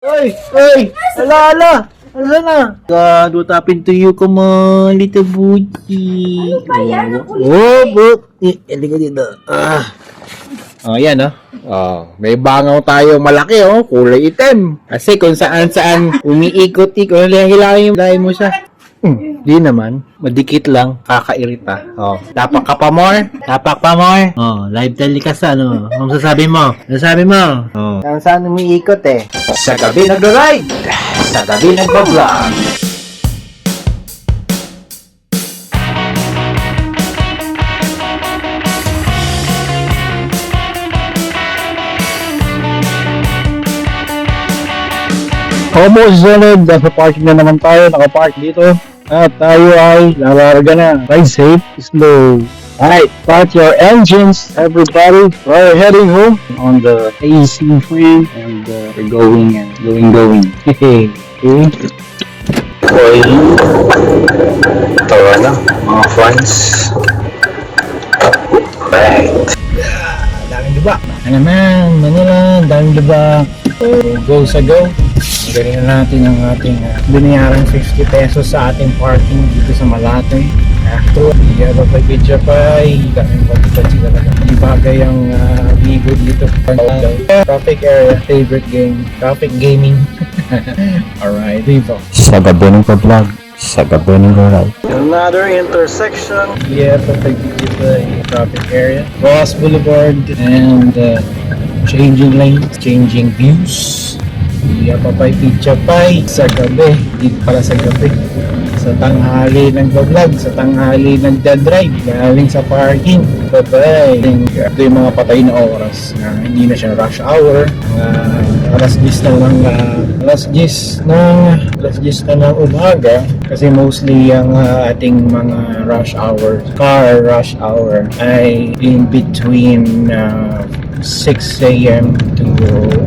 Oy! Oy! Ala! Ala! Ala na! God, what happened to you? Come on, little booty. Ano ba yan? Ang kulit Oh, but... Halika dito. Oh, yan oh. Oh, may bangaw tayo malaki oh, kulay itim. Kasi kung saan umiikot-ikot, hilahin mo siya. Di naman, madikit lang, kakairita. Oh, tapak ka pa more? Tapak pa more? Oh, live telecast ano? Ano sasabi mo? Sasabi mo? Oh. Saan umiikot eh? Sa gabi nagdo-ride. Sa gabi nagbo-vlog. Almost zoned, nasa parking na naman tayo, nakapark dito. At tayo ay lalarga na. Ride safe, slow. Alright, start your engines, everybody. We're heading home on the AC free and we're going. Okay. Oil. Tawa na, mga fans. Right. Daming diba? Ano naman, Manila, daming diba? Go sa go. Galing na natin ang ating binayaran 50 pesos sa ating parking dito sa Malate. After, yellow pa pizza pie, daming pati talaga. Hindi bagay ang ligo dito. Traffic area, favorite game, traffic gaming. Alright, Vivo. Sa gabi ng vlog. Sa gabi ng ride. Another intersection. Yeah, perfect traffic area. Ross Boulevard and changing lanes, changing views. Papay pizza pie sa gabi, dito pala sa gabi. Sa tanghali nagbablog, sa tanghali nagdadrive, galing sa parking. Bye-bye. Ito yung mga patay na oras na hindi na siya rush hour. Alas 10 na lang, alas 10 na ng umaga kasi mostly ang ating mga rush hour, car rush hour ay in between 6 a.m. to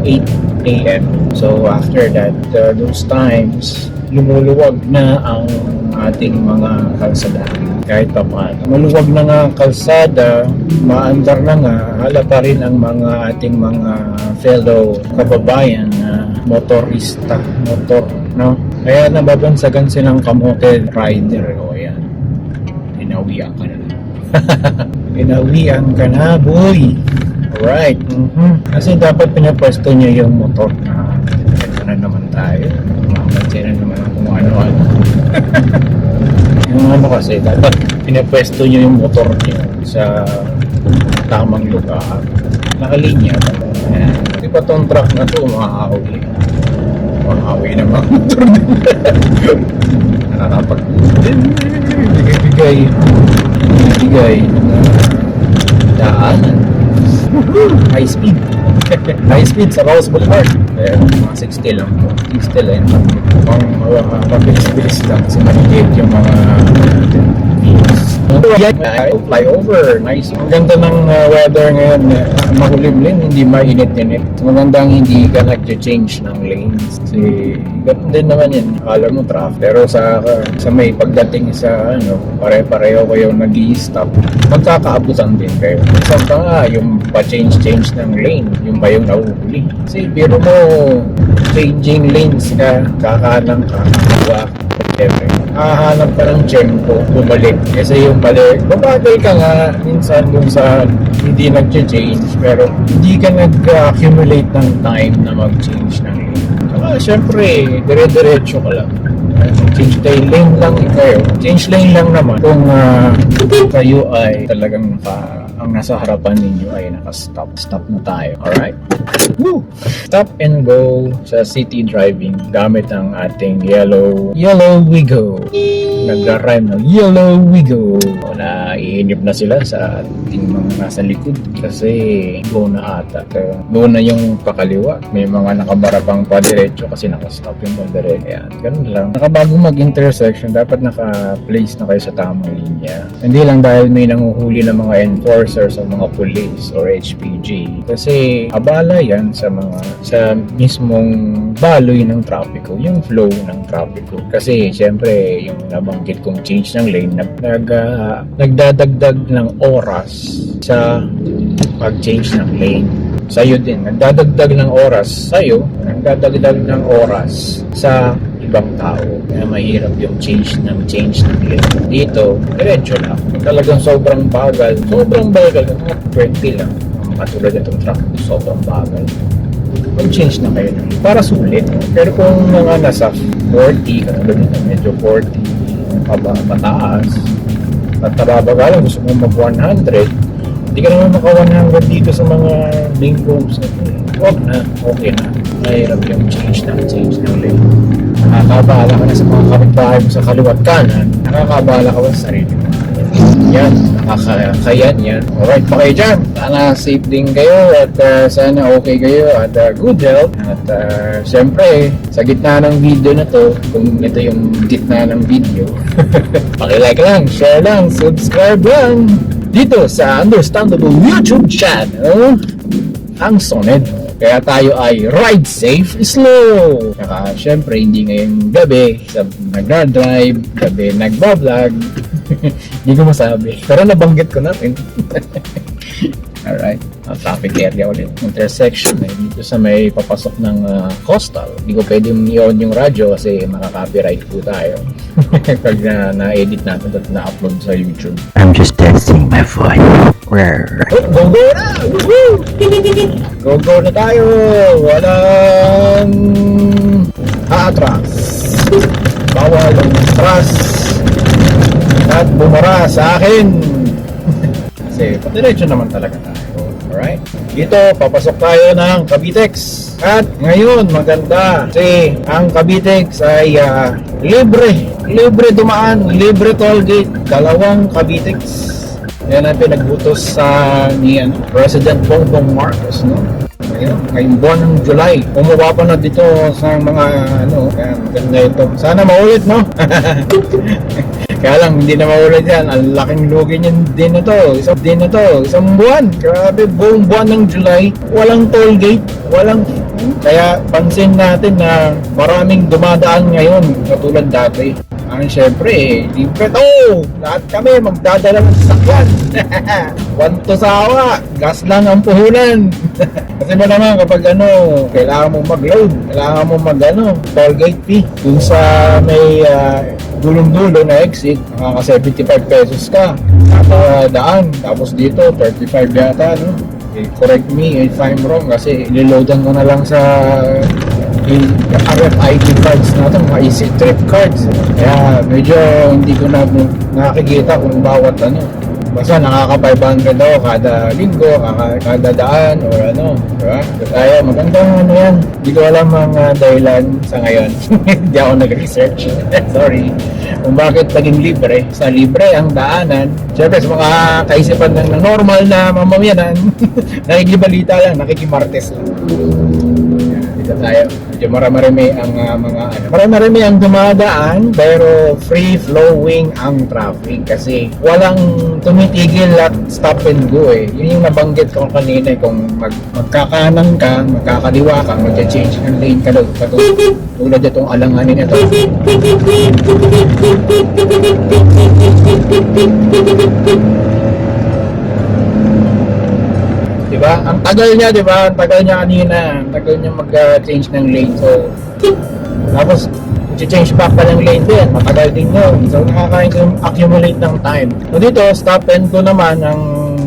8 a.m. So after that, those times, lumuluwag na ang ating mga kalsada. Kahit pa paano. Maluwag na nga ang kalsada, maandar na nga, halata rin ang mga ating mga fellow kababayan na motorista, no? Kaya nababansagan silang kamote rider. O yan, inawian ka na. Inawian ka na, boy! Alright. Kasi dapat pinapwesto niyo yung motor na na naman tayo. Mamansin na naman kung ano-ano. Yung ano kasi, dapat pinapwesto niyo yung motor niyo sa tamang lugar. Nakalinya. Di ba tong truck na to, makakawi. Makakawi na mga motor nila. Bigay daanan. High speed. High speed sa Ross Boulevard. Mga 60 lang. 60 lang. Mabilis-bilis lang. Kasi maliit yung mga flyover. Nice. Ang ganda ng weather ngayon. Makulimlim, hindi mainit-init. Magandang hindi ka nag-change ng lanes. Kasi ganun din naman yan. Alam mo traffic. Pero sa may pagdating sa pare-pareho kayo nag-i-stop, magkakaabutan din kayo. Minsan pa nga, yung pa-change ng lane, yung ba yung nahuhuli. Kasi biro mo, changing lanes ka, kakanan ka, kakawa, whatever. Hahanap ka ng tempo, bumalik. Kasi yung mali, babagal ka nga minsan dun sa hindi nag-change, pero hindi ka nag-accumulate ng time na mag-change ng lane. Saka syempre, dire-diretso ka lang. Change lane lang kayo. Change lane lang naman kung kayo ay talagang ang nasa harapan ninyo ay naka-stop. Stop na tayo. Alright? Woo! Stop and go sa city driving gamit ang ating yellow Wigo. Nagra-rhyme ng yellow Wigo. Naiinip na sila sa ating mga nasa likod kasi go na ata. Go na yung pakaliwa. May mga nakabarapang padiretso kasi naka-stop yung padiretso. Ayan, ganun lang. Bago mag-intersection, dapat naka-place na kayo sa tamang linya. Hindi lang dahil may nanguhuli ng mga enforcers o mga police or HPG. Kasi abala yan sa mismong baloy ng trapiko, yung flow ng trapiko. Kasi syempre, yung nabanggit kong change ng lane, nagdadagdag ng oras sa pag-change ng lane. sa'yo din. Nagdadagdag ng oras sa'yo, nagdadagdag ng oras sa ibang tao. Kaya mahirap yung change ng lane. Dito, diretso lang. Talagang sobrang bagal. Sobrang bagal. 20 lang. Ang katulad itong truck, sobrang bagal. Mag-change na kayo para sulit. Pero kung mga nasa 40, katulad nito, medyo 40, pataas, at nababaga lang, gusto mo mag-100, hindi ka naman maka-100 dito sa mga lane roads na ito. Huwag na, okay na. Mahirap yung change ng lane. Nakakabahala ka na sa mga kapitbahay mo sa kaliwat kanan, nakakabahala ka ba sa sarili mo? Yan, nakakayan yan. Alright pa kayo dyan. Sana safe din kayo at sana okay kayo at good health. At syempre, sa gitna ng video na to, kung ito yung gitna ng video, paki-like lang, share lang, subscribe lang dito sa Understandable YouTube channel, ang Soned. Kaya tayo ay ride safe, slow. Saka syempre, hindi ngayong gabi sa nagdadrive, gabi nagbablog. Hindi ko masabi. Pero nabanggit ko na rin. Alright. Traffic area ulit. Intersection. Dito sa may papasok ng coastal. Hindi ko pwedeng i-on yung radyo kasi makaka-copyright po tayo. Pag na-edit natin at na-upload sa YouTube. I'm just testing my voice. Where? Go na! Woohoo! Go na tayo! Walang atras. Bawal ang atras. At bumara sa akin. Kasi patiretso naman talaga tayo. Alright? Dito, papasok tayo ng Cavitex. At ngayon, maganda. Kasi ang Cavitex ay libre. Libre dumaan, libre toll gate. 2 Cavitex. Yan ang pinagbutos sa ni President Bongbong Marcos, no? Ngayong buwan ng July. Umuwa pa na dito sa mga kaya maganda ito. Sana maulit, no? Kaya lang, hindi na maulit yan. Ang laking lugi niyan din na to. Isang buwan. Grabe, buong buwan ng July. Walang toll gate. Kaya pansin natin na maraming dumadaan ngayon katulad dati. Syempre, libre to! Lahat kami magdadala ng sasakyan. Wanto sawa, gas lang ang puhunan. Kasi mo naman kapag kailangan mo mag-load, kailangan mo toll gate fee. Kung sa may dulong-dulo na exit, makaka 75 pesos ka. Daan. Tapos dito, 35 yata, no? Correct me if I'm wrong kasi ililoadan mo na lang sa RFID cards natin, mga easy trip cards. Kaya medyo hindi ko na nakikita kung bawat basta nakaka 500 daw kada linggo, kada daan or diba? Kaya magandang yan. Hindi ko alam ang dahilan sa ngayon. Hindi ako nag-research. Sorry. Kung bakit naging libre. Sa libre ang daanan. Siyempre sa mga kaisipan ng normal na mamamayanan, nakikibalita lang, nakikimartes lang. Dito tayo. Medyo marami marami ang dumadaan pero free flowing ang traffic kasi walang tumitigil at stop and go Yun yung nabanggit ko kanina kung magkakanan ka, magkakaliwa ka, mag-change ng lane ka doon. Tulad itong alanganin ito. Diba? Ang tagal niya, diba? Ang tagal niya kanina. Ang tagal niya mag-change ng lane. So, tapos, i-change back pa ng lane din. Matagal din yun. So, nakaka-accumulate ng time. So, dito, stop and go naman ang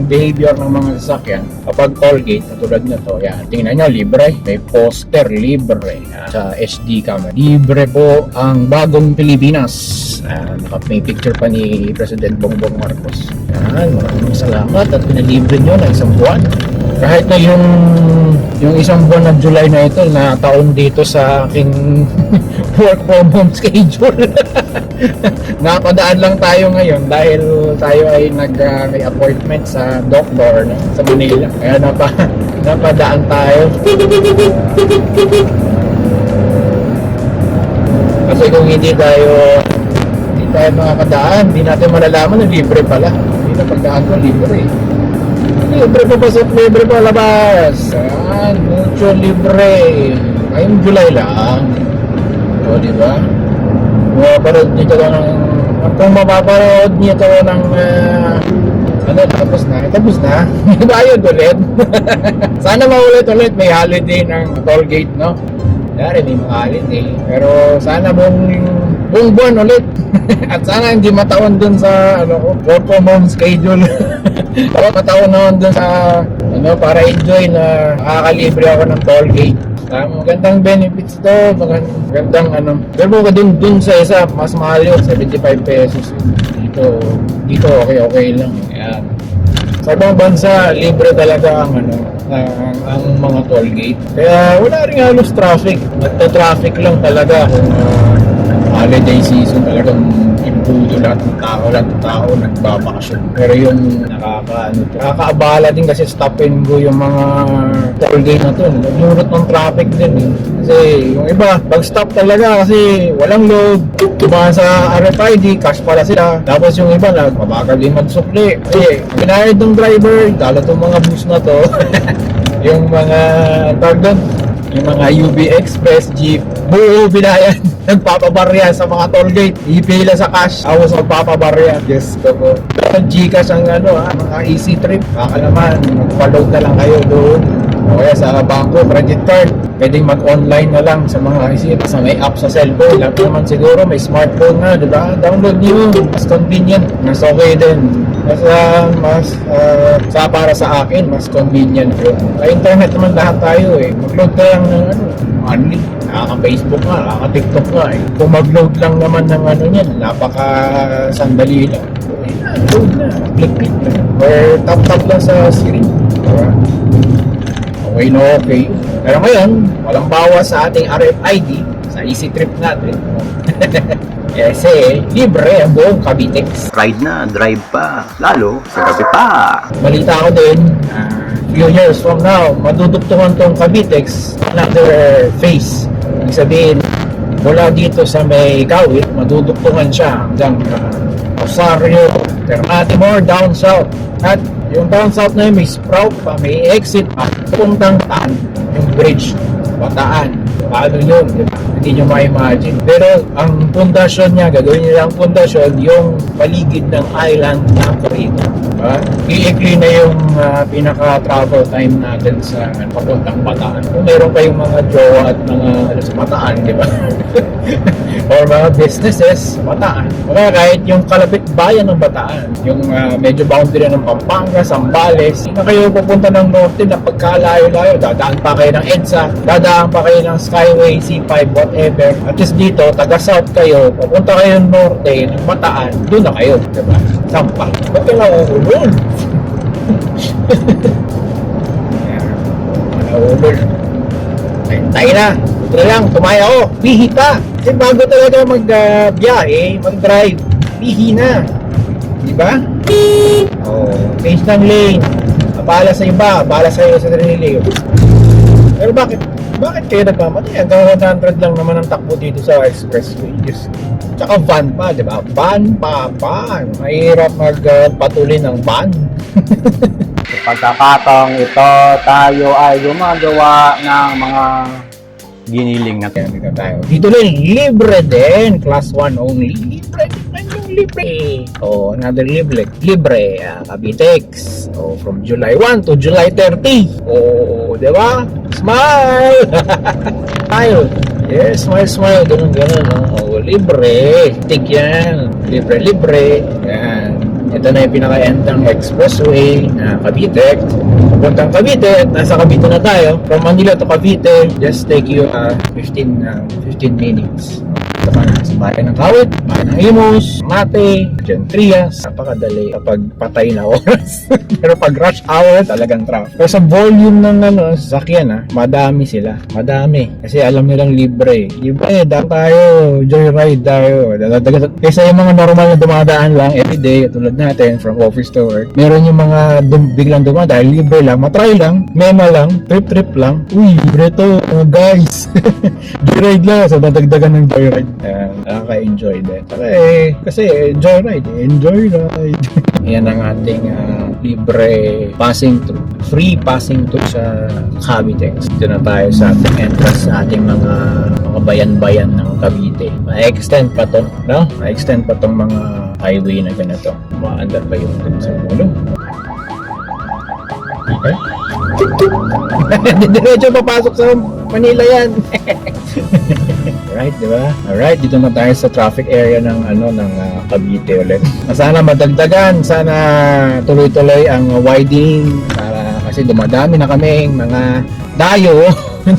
behavior ng mga sasakyan. Kapag toll gate, katulad na to, yan. Tingnan nyo, libre. May poster, libre. Sa SD camera. Libre po ang bagong Pilipinas. May picture pa ni President Bongbong Marcos. Yan, maraming salamat at pinalibre nyo na isang buwan. Kahit na yung isang buwan ng July na ito na taon dito sa aking work from home schedule. Napadaan lang tayo ngayon dahil tayo ay may appointment sa doctor sa Manila. Kaya napadaan tayo. Kasi kung hindi tayo makakadaan, hindi natin malalaman na libre pala. Hindi na pagdaan ko libre. Libre pa pasok, libre pa labas. Mucho libre. Ngayong July lang. O, diba? Kung mapapanood nyo ito ng Ano, tapos na. Tapos na. May bayad ulit. Sana maulit-ulit. May holiday ng toll gate, no? Dari, may mga holiday. Pero sana buong buwan ulit. At sana hindi mataon dun sa work from home schedule. Ako mataon naman dun sa para enjoy na makakalibre ako ng toll gate. Magandang benefits to, magandang Pero dun sa isa, mas mahal yun, 75 pesos. Dito okay lang. Ayan. Sa ibang bansa, libre talaga ang mga toll gate. Kaya wala rin halos traffic. Nagta-traffic lang talaga kung holiday season, talagang imputo lahat ng tao nagbabakasyon. Pero yung nakakaabala din kasi stop and go yung mga toll gate na to. Nagmurot ng traffic din eh. Kasi yung iba, pag-stop talaga kasi walang load. Diba sa RFID, cash pala sila. Tapos yung iba, nagpabagal din magsukli. Kasi binayad ng driver, lalo itong mga bus na to. Yung mga yung mga UB Express, Jeep, buo binayad. Nagpapabarya sa mga toll gate. Ipila sa cash, tapos magpapabarya. Yes, ko po. Gcash ang mga easy trip. Baka naman, magpa-load na lang kayo doon. O kaya sa bangko, credit card. Pwedeng mag-online na lang sa mga isip. Sa may app sa cellphone. Lahat naman siguro, may smartphone na, diba? Download nyo. Mas convenient. Mas okay din. Para sa akin, mas convenient yun. Sa internet naman lahat tayo eh. Mag-load ka lang ng only. Nakaka-Facebook nga, nakaka-TikTok nga eh. Kung mag-load lang naman ng niyan, napaka-sandali lang. Load na. Click-click na. Or tap-tap lang sa screen. Diba? Okay na okay. Pero ngayon, walang bawas sa ating RFID sa easy trip natin. Kasi libre ang buong Cavitex. Ride na, drive pa. Lalo, sa gabi pa. Balita ko din, few years from now, madudugtungan tong Cavitex another phase. Ibig sabihin, mula dito sa may Kawit, madudugtungan siya hanggang Rosario, Timor, down south. At yung down south na yun, may sprout pa, may exit pa, puntang Taan, yung bridge, Bataan. Paano yun? Diba? Hindi nyo ma-imagine. Pero ang pundasyon niya, gagawin nila ang pundasyon, yung paligid ng island ng Corina. Diba? I-ikli na yung pinaka-travel time natin sa papuntang Bataan. Kung meron kayong mga jowa at mga sa Bataan, di ba? Or mga businesses, Bataan. O kaya kahit yung kalapit bayan ng Bataan, yung medyo boundary ng Pampanga, Zambales, hindi na kayo pupunta ng norte na pagkalayo-layo, dadaan pa kayo ng EDSA, dadaan pa kayo ng Skyway, C5, whatever. At least dito, taga-south kayo, pupunta kayo ng norte, ng Bataan, doon na kayo, di ba? Sampa. Ba't ka nauulol? Nauulol. Tayo na. Ito lang, tumaya ako. Bihi pa. Kasi bago talaga mag-biyahe, mag-drive, bihi na. Diba? Change ng lane. Abala sa iba, abala sa iyo sa sarili. Pero bakit kayo nagmamatay? Hanggang 100 lang naman ang takbo dito sa expressway. Yes. Tsaka van pa, di ba? Van. Mahirap magpatuloy ng van. Sa pagkakataong ito, tayo ay gumagawa ng mga giniling na tayo. Dito rin, libre din. Class 1 only. Libre. Another libre. Cavitex. From July 1 to July 30. Di ba? Smile! Smile! Yes, smile. Ganun. Libre. Tik yan. Libre. Yan. Ito na yung pinaka-end ng expressway na Cavite. Puntang Cavite at nasa Cavite na tayo. From Manila to Cavite, just take you 15 minutes. Ito pa na sa bayan ng Kawit, bayan ng Imus, Mate, Jan Trias. Napakadali kapag patay na oras. Pero pag rush hour, talagang traffic. Pero sa volume ng sasakyan, madami sila. Madami. Kasi alam nilang libre. Libre, daan tayo, joyride tayo. Kaysa yung mga normal na dumadaan lang everyday, tulad natin from office to work. Meron yung mga biglang dumadaan, libre lang, matry lang, mema lang, trip lang. Uy, libre to, guys. Joyride lang, so dadagdagan ng joyride. Nakaka-enjoy din. Kasi joyride, enjoy ride. Yan ang ating libre passing through. Free passing through sa Cavite. Dito na tayo sa ating entrance sa ating mga bayan-bayan ng Cavite. Ma-extend pa to, no? Ma-extend pa tong mga highway na ganito. Maandar pa yung dun sa mulo. Okay? Diretso papasok sa Manila yan. Alright, di ba? Alright, dito na tayo sa traffic area ng Cavite ulit. Sana madagdagan, sana tuloy-tuloy ang widening para kasi dumadami na kaming mga dayo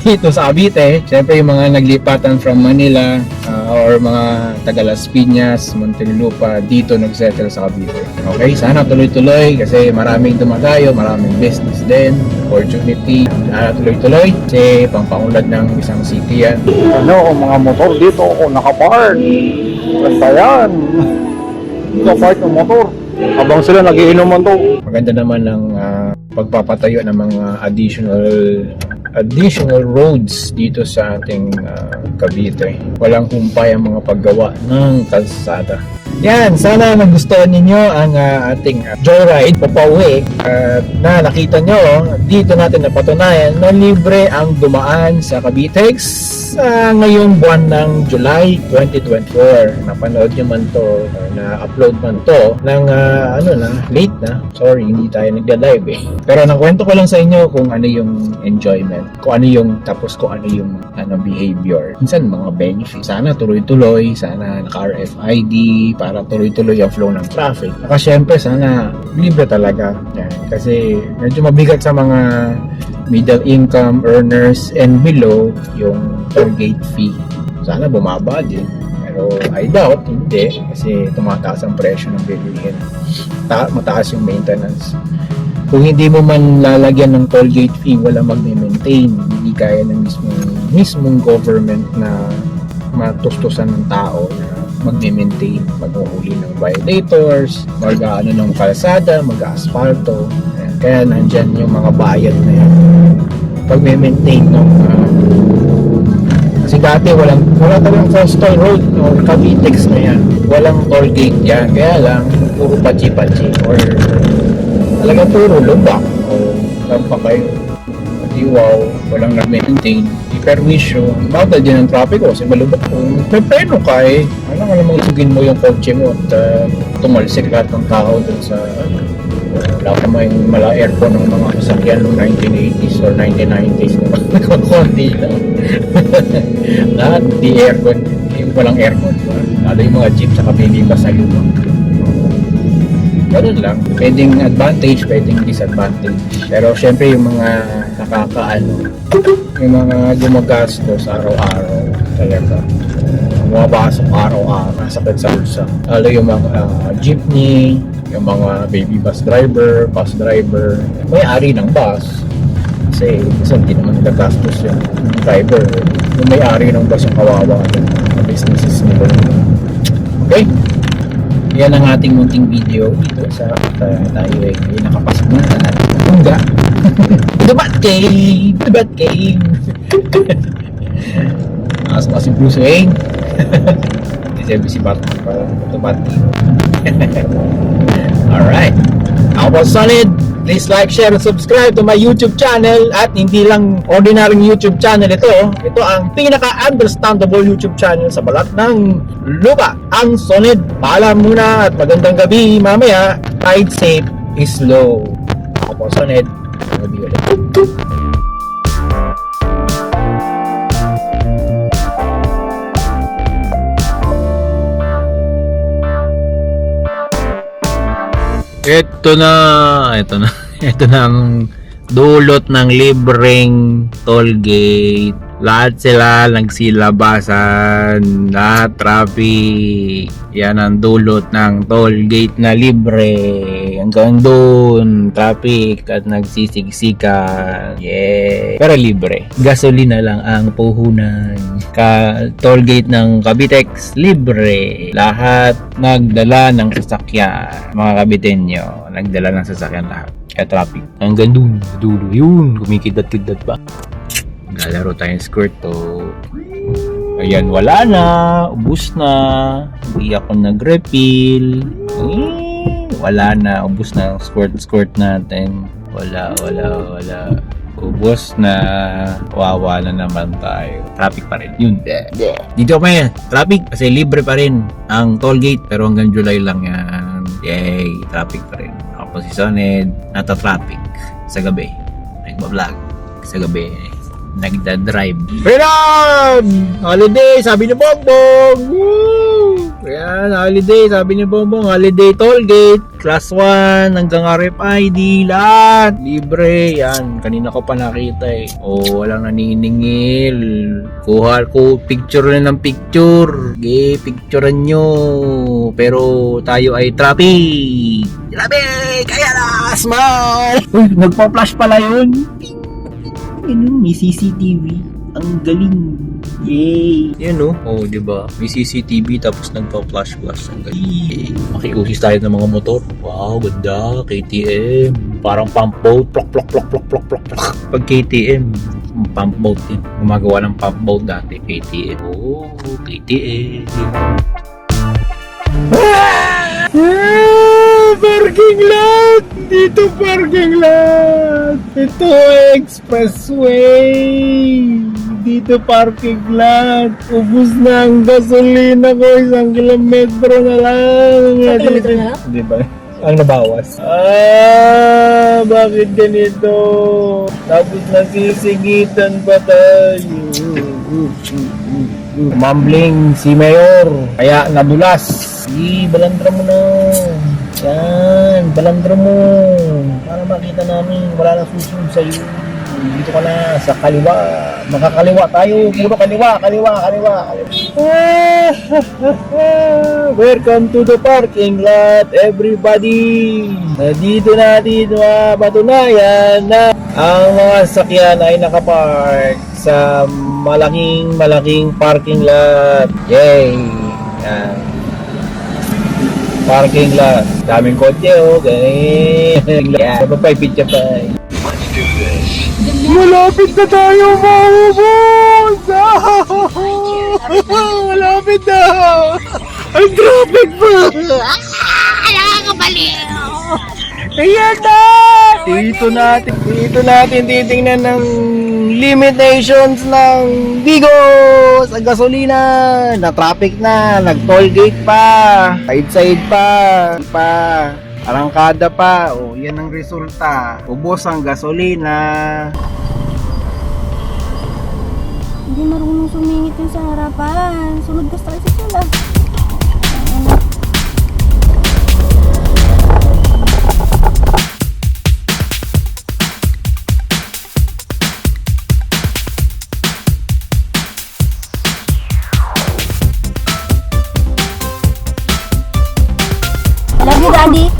dito sa Cavite. Siyempre yung mga naglipatan from Manila or mga taga Las Piñas, Muntinlupa, dito nagsettle sa Cavite. Okay, sana tuloy-tuloy kasi maraming dumadayo, maraming business din, opportunity. Sana tuloy-tuloy kasi pangpangulad ng isang city yan. Ano, ang mga motor dito, nakapark. Basta yan. Nakapark ng motor. Habang sila nagiinuman to. Maganda naman ng pagpapatayo ng mga additional roads dito sa ating Cavite. Walang humpay ang mga paggawa ng kalsada. Yan, sana nagustuhan ninyo ang ating joyride papauwi at na nakita nyo dito natin napatunayan na libre ang dumaan sa Cavitex ngayong buwan ng July 2024. Napanood nyo man to or na-upload man to ng late na. Sorry, hindi tayo nagda-live eh. Pero nakwento ko lang sa inyo kung ano yung enjoyment, kung ano yung tapos kung ano yung behavior. Minsan mga benefits. Sana tuloy-tuloy, sana naka-RFID para tuloy-tuloy ang flow ng traffic. Saka syempre sana libre talaga. Yan. Kasi medyo mabigat sa mga middle income earners and below yung toll gate fee. Sana bumaba din. Pero I doubt, hindi. Kasi tumataas ang presyo ng bilihin. Mataas yung maintenance. Kung hindi mo man lalagyan ng toll gate fee, wala mag-maintain. Hindi kaya ng mismong government na matustusan ng tao na mag-maintain, mag-uhuli ng violators, mag-ano ng kalsada, mag-asfalto. Kaya nandyan yung mga bayad na yan. Pag-maintain ng kasi dati wala talagang coastal road or Cavitex na yan. Walang toll gate yan. Kaya lang, puro pachi-pachi or talagang puro lubak o lampa kayo. Pati wow, walang na-maintain. Di perwisyo. Bagal din ang traffic kasi malubak kung may preno ka eh. Alam mo, isugin mo yung kotse mo at tumalsik lahat ng tao dun sa wala pa yung mala aircon ng mga sasakyan noong 1980s or 1990s naman. Konti lang. Lahat di aircon. Yung walang aircon. Lalo yung mga jeep sa baby pa sa lubak. Ganun lang. Pwedeng advantage, pwedeng disadvantage. Pero syempre yung mga yung mga gumagastos araw-araw talaga. Bumabasok araw-araw, nasakit sa bulsa. Lalo yung mga jeepney, yung mga baby bus driver, may-ari ng bus. Kasi hindi naman nagagastos yung driver. Yung may-ari ng bus yung kawawa yung businesses nila. Okay? Yan ang ating munting video dito sa tayo ay nakapasok na sa ating tungga. The Batcave! Nakasok si Bruce Wayne. Si Batman para The Batcave. Alright. Ako po Solid. Please like, share, and subscribe to my YouTube channel. At hindi lang ordinaryong YouTube channel ito. Ito ang pinaka-understandable YouTube channel sa balat ng lupa. Ang Solid. Paalam muna at magandang gabi. Mamaya, ride safe is slow. Ako po Solid. Gabi ulit. Ito na ang dulot ng libreng toll gate. Lahat sila nagsilabasan, lahat traffic. Yan ang dulot ng toll gate na libre. Hanggang doon, traffic at nagsisiksikan. Yeah. Pero libre. Gasolina lang ang puhunan. Toll gate ng Cavitex, libre. Lahat nagdala ng sasakyan. Mga Caviteño, nagdala ng sasakyan lahat. Kaya traffic. Hanggang doon, dulo yun. Kumikidat-kidat pa. Lalaro tayong skirt to. Ayan, wala na. Ubus na. Hindi ako nag-refill. Wala na. Ubus na ang skirt natin. Wala. Ubus na. Wawa na naman tayo. Traffic pa rin. Yun. Dito pa yan. Traffic. Kasi libre pa rin ang toll gate. Pero hanggang July lang yan. Yay. Traffic pa rin. Ako si Soned. Nata-traffic. sa gabi. Nagbablog. Sa gabi, nagda-drive. Freedom! Holiday, sabi ni Bongbong! Woo! Ayan, holiday, sabi ni Bongbong. Holiday toll gate. Class 1 hanggang RFID. Lahat. Libre. Yan, kanina ko pa nakita eh. Oh, walang naniningil. Kuha ko picture na ng picture. Picturean nyo. Pero tayo ay traffic. Traffic! Kaya na! Smile! Uy, nagpa-flash pala yun. Ano, may CCTV. Ang galing. Yay! Yan no? Oh, di ba? May CCTV tapos nagpa-flash-flash. Ang galing. Makiusis tayo ng mga motor. Wow, ganda. KTM. Parang pump boat. Plok, plok, plok, plok, plok, plok, plok. Pag KTM, pump boat din. Gumagawa ng pump boat dati. KTM. Oh, KTM. Parking lot! Dito parking lot! Ito expressway! Dito parking lot! Ubus na ang gasolina ko, 1 kilometro na lang! 1 kilometro na lang? Di ba? Ang nabawas. Bakit ganito? Tapos nasisigitan pa tayo. Mumbling si Mayor. Kaya nadulas. Balandra mo na. Yan, balandra mo. Para makita namin, wala na susunod sa'yo. Dito ka na sa kaliwa. Makakaliwa tayo. Puro kaliwa. Welcome to the parking lot, everybody. Dito natin mapatunayan na ang mga sakyan ay nakapark sa malaking parking lot. Yay! Yan. Parking lot. Daming kotse oh. Ganyan. Yan. Sabay picture pa. Malapit na tayo maubos! Malapit na! Ang traffic pa! Nakakabaliw! Ayan na! Dito natin titingnan ng limitations ng Bigo sa gasolina. Na-traffic na, nag-toll gate pa, side pa, arangkada pa. O, yan ang resulta. Ubos ang gasolina. Hindi marunong sumingit yung sa harapan. Sunod ka sa sila. Love you, Daddy.